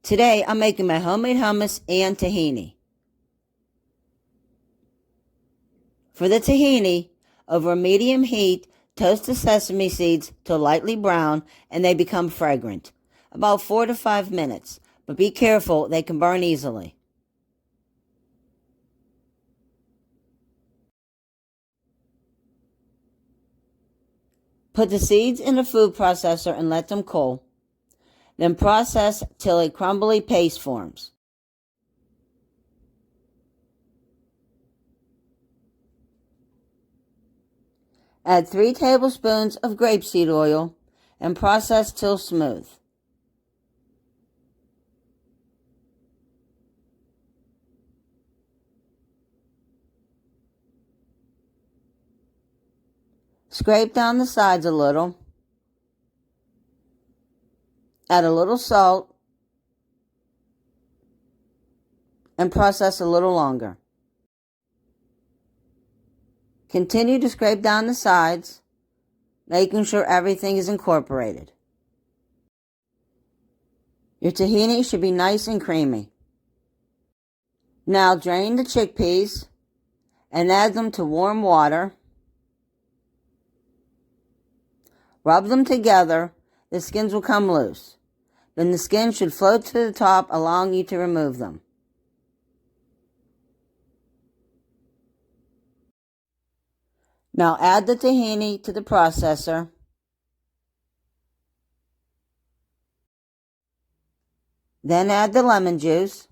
Today, I'm making my homemade hummus and tahini. For the tahini, over medium heat, toast the sesame seeds till lightly brown and they become fragrant. About 4 to 5 minutes, but be careful, they can burn easily. Put the seeds in a food processor and let them cool. Then process till a crumbly paste forms. Add 3 tablespoons of grapeseed oil and process till smooth. Scrape down the sides a little. Add a little salt and process a little longer. Continue to scrape down the sides, making sure everything is incorporated. Your tahini should be nice and creamy. Now drain the chickpeas and add them to warm water. Rub them together, the skins will come loose. Then the skin should float to the top, allowing you to remove them. Now add the tahini to the processor. Then add the lemon juice.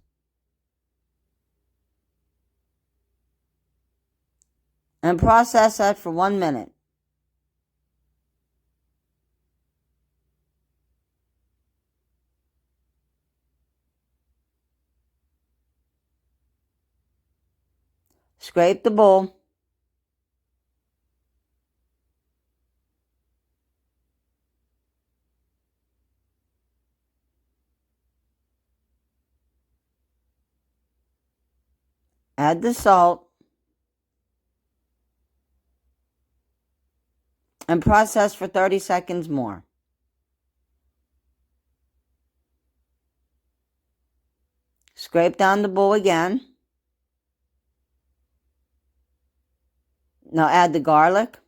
And process that for 1 minute. Scrape the bowl. Add the salt. And process for 30 seconds more. Scrape down the bowl again. Now add the garlic,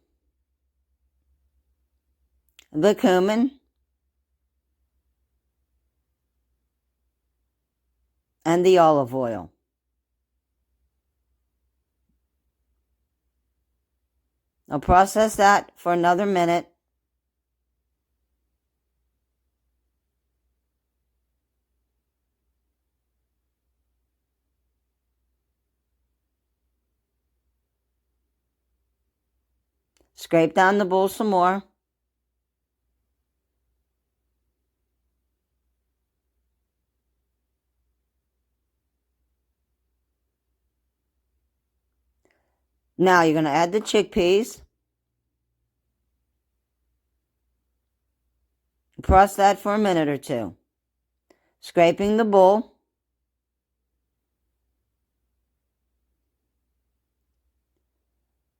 the cumin, and the olive oil. Now process that for another minute. Scrape down the bowl some more. Now you're going to add the chickpeas. Process that for a minute or two. Scraping the bowl.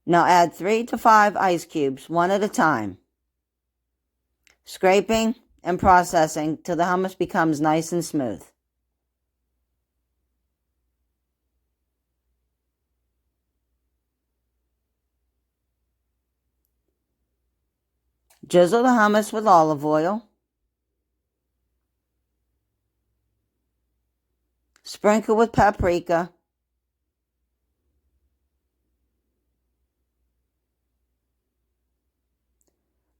Now add 3 to 5 ice cubes, one at a time. Scraping and processing till the hummus becomes nice and smooth. Drizzle the hummus with olive oil. Sprinkle with paprika.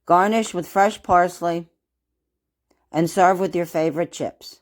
Garnish with fresh parsley and serve with your favorite chips.